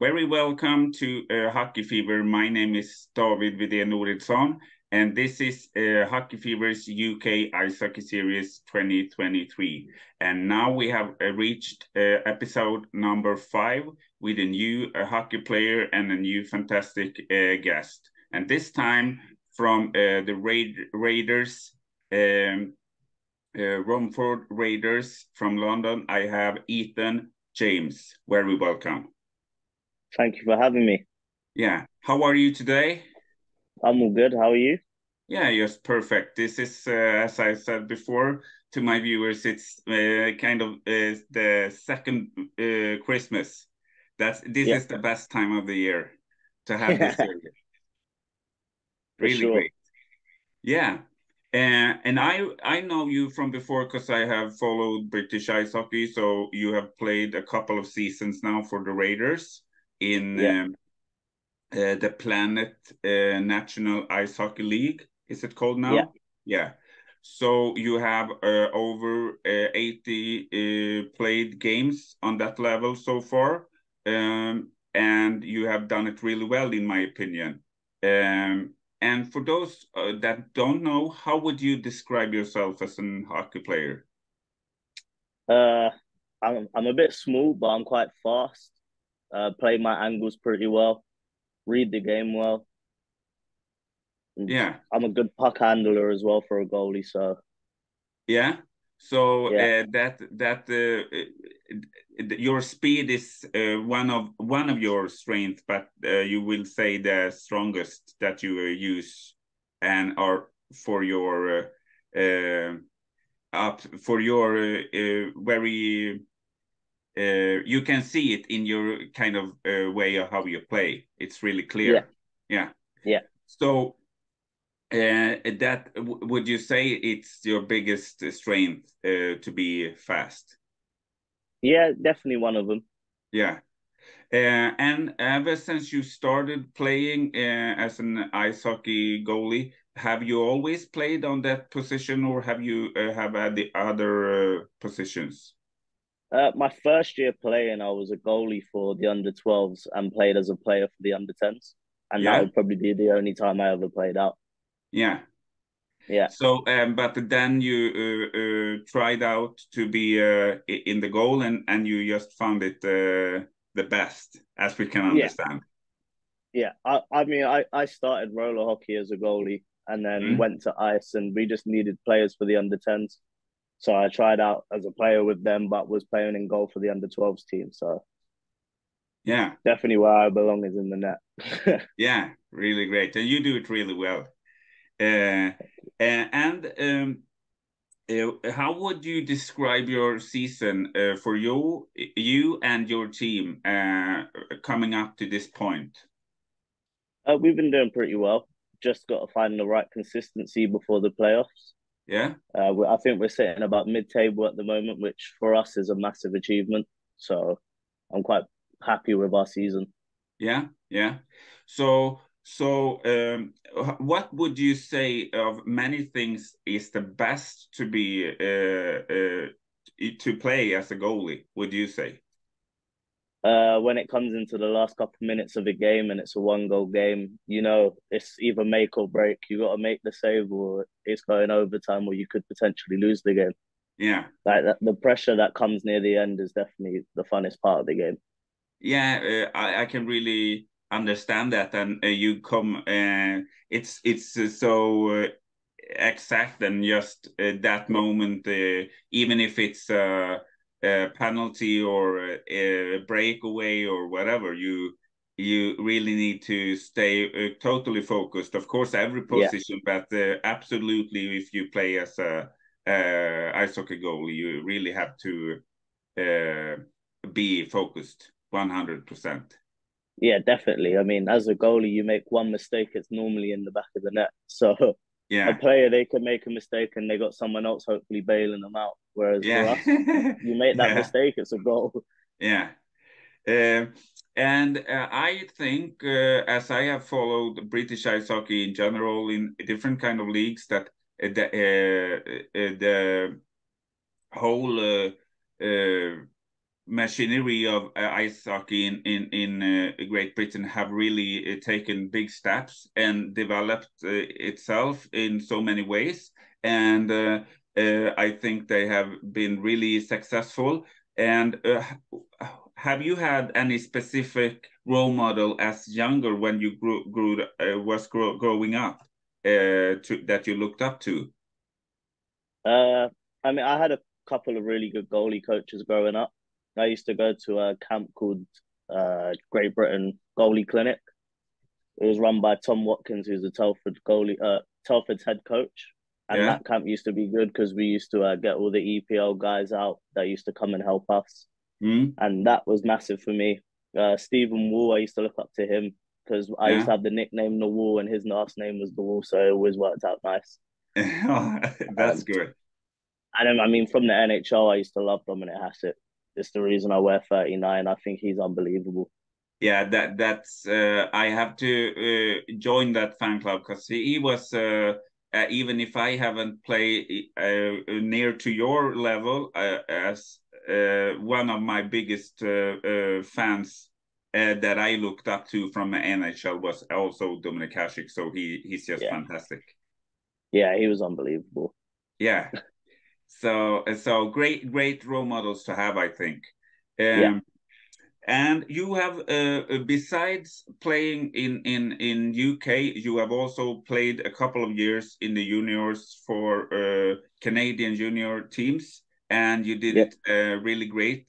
Very welcome to Hockey Fever. My name is David Widén Noridsson, and this is Hockey Fever's UK Ice Hockey Series 2023. And now we have reached episode number 5 with a new hockey player and a new fantastic guest. And this time from the Raiders, Romford Raiders from London, I have Ethan James. Very welcome. Thank you for having me. Yeah. How are you today? I'm all good. How are you? Yeah, just perfect. This is, as I said before to my viewers, it's kind of the second Christmas. This Yeah, is the best time of the year to have this series. for Really sure. great. Yeah. And I know you from before because I have followed British ice hockey. So you have played a couple of seasons now for the Raiders in Yeah, the Planet National Ice Hockey League. Is it called yeah. now? Yeah. So you have over 80 played games on that level so far, and you have done it really well, in my opinion. And for those that don't know, how would you describe yourself as a hockey player? Uh, I'm a bit small, but I'm quite fast. Play my angles pretty well. Read the game well. And Yeah. I'm a good puck handler as well for a goalie. So Yeah. So yeah, your speed is one of your strengths, but you will say the strongest that you use and are for your up for your very you can see it in your kind of way of how you play. It's really yeah, clear. Yeah. yeah, So that would you say it's your biggest strength to be fast? yeah. Definitely one of them. Yeah. And ever since you started playing as an ice hockey goalie, have you always played on that position, or have you have had the other positions? My first year playing, I was a goalie for the under 12s and played as a player for the under 10s, and that Yeah, would probably be the only time I ever played out. yeah. Yeah, So, but then you tried out to be in the goal, and you just found it the best, as we can yeah. understand. Yeah, I mean, I started roller hockey as a goalie and then Mm. went to ice, and we just needed players for the under 10s. So I tried out as a player with them, but was playing in goal for the under 12s team. So Yeah, definitely where I belong is in the net. yeah, really great, and you do it really well. Uh, and how would you describe your season for you and your team coming up to this point? We've been doing pretty well. Just got to find the right consistency before the playoffs. Yeah, I think we're sitting about mid-table at the moment, which for us is a massive achievement. So I'm quite happy with our season. yeah, yeah. So, what would you say of many things is the best to be to play as a goalie? Would you say? When it comes into the last couple of minutes of a game and it's a 1 goal game, you know, it's either make or break. You got to make the save or it's going overtime or you could potentially lose the game. Yeah, Like that, the pressure that comes near the end is definitely the funnest part of the game. yeah. I can really understand that, and you come. It's so exact and just that moment, even if it's a penalty or a breakaway or whatever, you really need to stay totally focused. Of course, every Yeah, position, but absolutely, if you play as a ice hockey goalie, you really have to be focused 100%. yeah, definitely. I mean, as a goalie, you make one mistake, it's normally in the back of the net. So a Yeah, player, they can make a mistake and they got someone else hopefully bailing them out. Whereas for yeah, us, you make that yeah, mistake, it's a goal. yeah. Uh, and I think, as I have followed British ice hockey in general in different kind of leagues, that the whole machinery of ice hockey in Great Britain have really taken big steps and developed itself in so many ways, and I think they have been really successful. And have you had any specific role model as younger when you growing up that you looked up to? I mean, I had a couple of really good goalie coaches growing up. I used to go to a camp called Great Britain Goalie Clinic. It was run by Tom Watkins, who's the Telford's head coach. And Yeah. that camp used to be good because we used to get all the EPL guys out that used to come and help us. Mm. And that was massive for me. Stephen Wall, I used to look up to him because I used Yeah. to have the nickname The Wall and his last name was The Wall, so it always worked out nice. That's Um, good. and then, I mean, from the NHL, I used to love Dominic Hassett. It's the reason I wear 39. I think he's unbelievable. Yeah, that's I have to join that fan club because he was even if I haven't played near to your level as one of my biggest fans that I looked up to from the NHL was also Dominik Hasek. So he's just Yeah. fantastic. Yeah, he was unbelievable. Yeah. So great role models to have, I think. Yeah. And you have, besides playing in UK, you have also played a couple of years in the juniors for Canadian junior teams, and you did Yeah. it really great.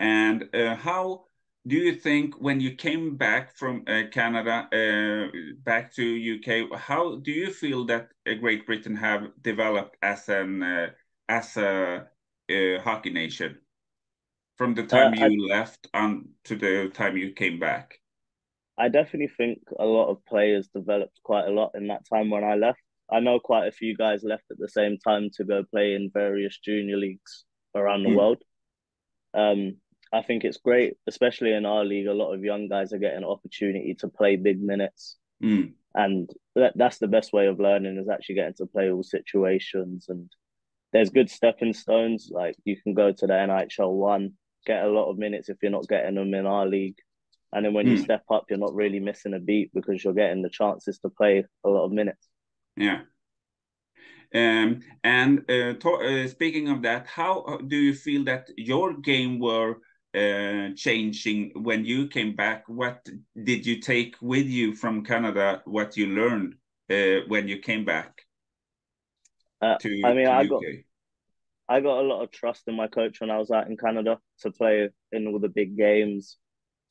And how do you think when you came back from Canada back to UK, how do you feel that Great Britain have developed as a hockey nation? From the time I you left on to the time you came back. I definitely think a lot of players developed quite a lot in that time when I left. I know quite a few guys left at the same time to go play in various junior leagues around the Mm, world. Um, I think it's great, especially in our league. A lot of young guys are getting an opportunity to play big minutes, mm, and that's the best way of learning is actually getting to play all situations. And there's good stepping stones. Like you can go to the NHL one, get a lot of minutes if you're not getting them in our league. And then when you mm, step up, you're not really missing a beat because you're getting the chances to play a lot of minutes. yeah. And speaking of that, how do you feel that your game were changing when you came back? What did you take with you from Canada? What you learned when you came back I mean, to UK? I got a lot of trust in my coach when I was out in Canada to play in all the big games,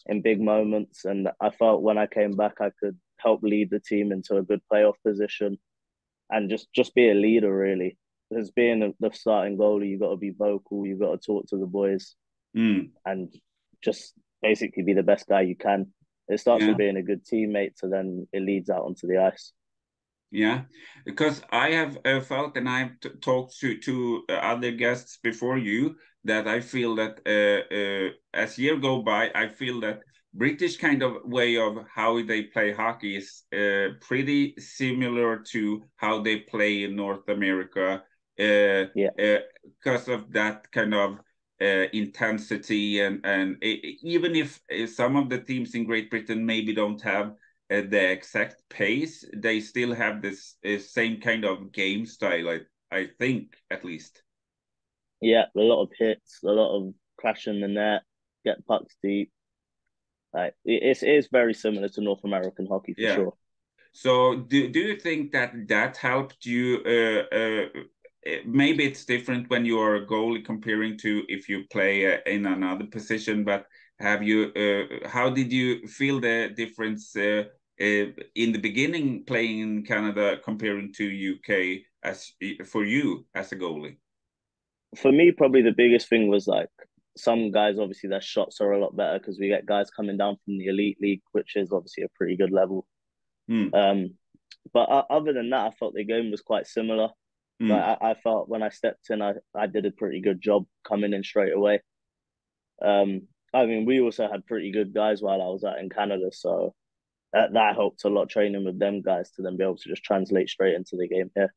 in big moments, and I felt when I came back, I could help lead the team into a good playoff position and just be a leader really. Because being the starting goalie, you got to be vocal, you got to talk to the boys, Mm, and just basically be the best guy you can. It starts yeah. with being a good teammate, so then it leads out onto the ice. Yeah, because I have felt, and I've talked to other guests before you, that I feel that as year go by, I feel that British kind of way of how they play hockey is pretty similar to how they play in North America, Yeah, because of that kind of intensity and even if some of the teams in Great Britain maybe don't have the exact pace, they still have this same kind of game style. I think at least. yeah, a lot of hits, a lot of crashing the net, get pucks deep. Like it's very similar to North American hockey for Yeah. sure. So do you think that that helped you? Maybe it's different when you are a goalie comparing to if you play in another position. But have you? How did you feel the difference in the beginning playing in Canada comparing to UK as for you as a goalie? For me, probably the biggest thing was like some guys, obviously, their shots are a lot better because we get guys coming down from the elite league, which is obviously a pretty good level. Mm, Um, but other than that, I felt the game was quite similar. mm. Like I felt when I stepped in, I did a pretty good job coming in straight away. I mean, we also had pretty good guys while I was out in Canada, so that helped a lot training with them guys to then be able to just translate straight into the game here.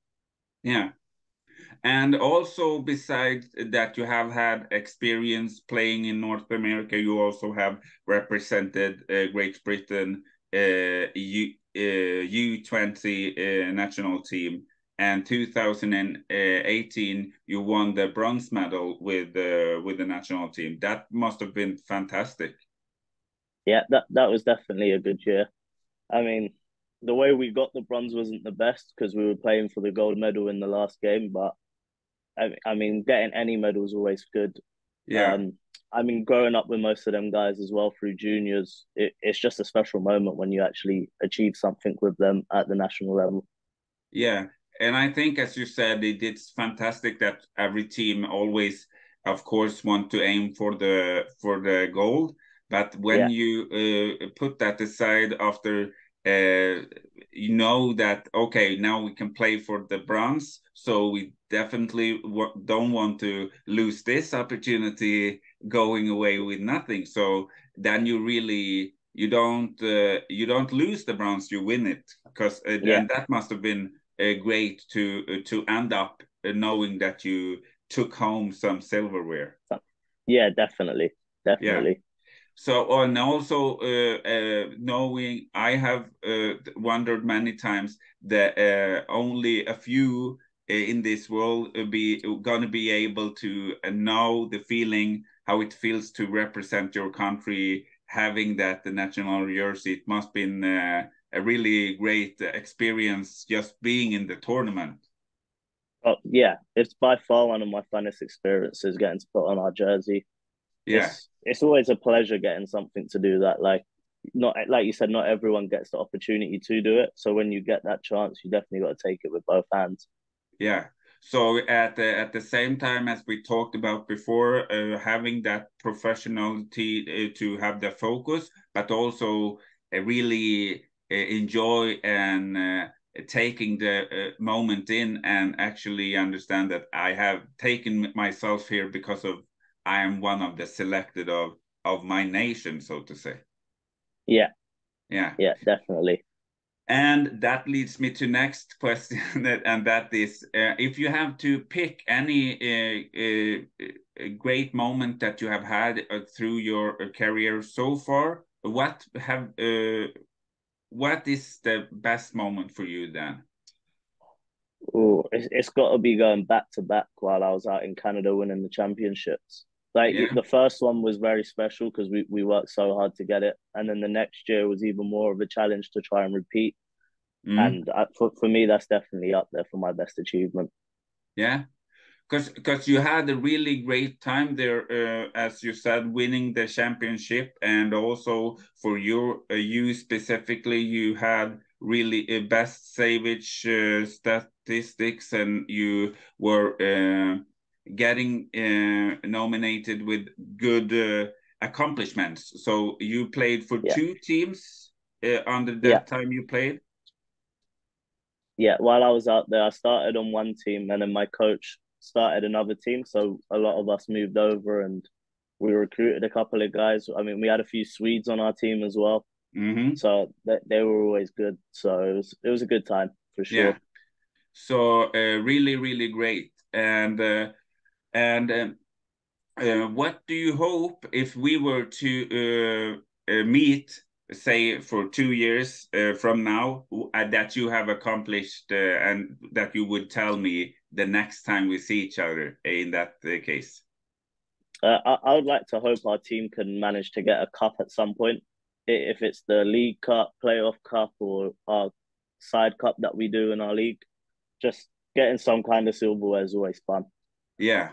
Yeah. And also, besides that, you have had experience playing in North America. You also have represented Great Britain U20 national team. And 2018, you won the bronze medal with the national team. That must have been fantastic. Yeah, that was definitely a good year. I mean, the way we got the bronze wasn't the best because we were playing for the gold medal in the last game, but I mean, getting any medal is always good. Yeah. I mean, growing up with most of them guys as well through juniors, it's just a special moment when you actually achieve something with them at the national level. Yeah, and I think, as you said, it's fantastic that every team always, of course, want to aim for the gold. But when Yeah, you put that aside after, you know that okay, now we can play for the bronze, so we definitely don't want to lose this opportunity going away with nothing. So then you don't lose the bronze, you win it because yeah, and that must have been great to end up knowing that you took home some silverware. yeah, definitely, Yeah. definitely. So and also knowing, I have wondered many times that only a few in this world be gonna be able to know the feeling how it feels to represent your country, having that the national jersey. It must been a really great experience just being in the tournament. Oh, yeah, it's by far one of my funnest experiences getting to put on our jersey. Yeah. It's always a pleasure getting something to do that. Like not like you said, not everyone gets the opportunity to do it. So when you get that chance, you definitely got to take it with both hands. Yeah. So at the same time as we talked about before, having that professionality to have the focus, but also really enjoy and taking the moment in and actually understand that I have taken myself here because of I am one of the selected of my nation, so to say. Yeah, Yeah. yeah, definitely. And that leads me to next question, and that is, if you have to pick any great moment that you have had through your career so far, what is the best moment for you then? Oh, it's got to be going back to back while I was out in Canada winning the championships. Like Yeah. the first one was very special because we worked so hard to get it, and then the next year was even more of a challenge to try and repeat. Mm. And for me, that's definitely up there for my best achievement. Yeah. Because you had a really great time there, as you said, winning the championship, and also for you specifically, you had really best savage statistics, and you were getting nominated with good accomplishments. So you played for Yeah, two teams under yeah, that time you played. yeah. While I was out there, I started on one team, and then my coach started another team. So a lot of us moved over, and we recruited a couple of guys. I mean, we had a few Swedes on our team as well, Mm-hmm. so they were always good. So it was a good time for Yeah. sure. So really, really great. And what do you hope if we were to meet, say, for 2 years from now, that you have accomplished and that you would tell me the next time we see each other in that case? I would like to hope our team can manage to get a cup at some point. If it's the League Cup, Playoff Cup, or our side cup that we do in our league, just getting some kind of silverware is always fun. Yeah,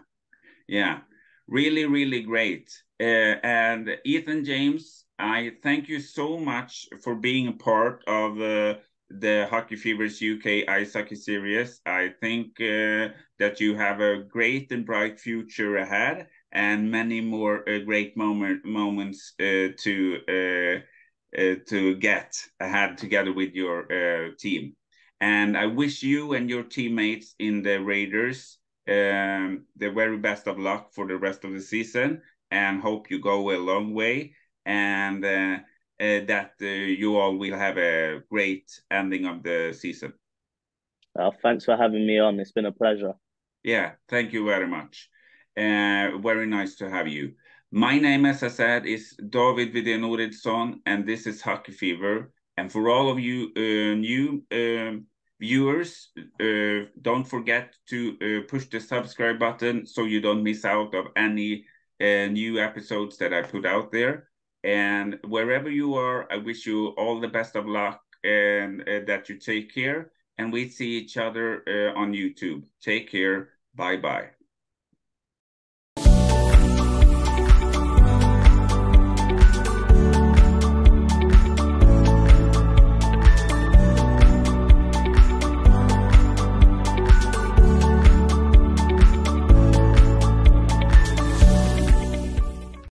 yeah, really, really great. And Ethan James, I thank you so much for being a part of the Hockey Fevers UK Ice Hockey Series. I think that you have a great and bright future ahead, and many more great moments to get ahead together with your team. And I wish you and your teammates in the Raiders the very best of luck for the rest of the season, and hope you go a long way, and that you all will have a great ending of the season. Thanks for having me on. It's been a pleasure. Yeah, thank you very much. Very nice to have you. My name, as I said, is David Widén Oridsson, and this is Hockey Fever. And for all of you new viewers, don't forget to push the subscribe button so you don't miss out of any new episodes that I put out there. And wherever you are, I wish you all the best of luck and that you take care. And we see each other on YouTube. Take care. Bye bye.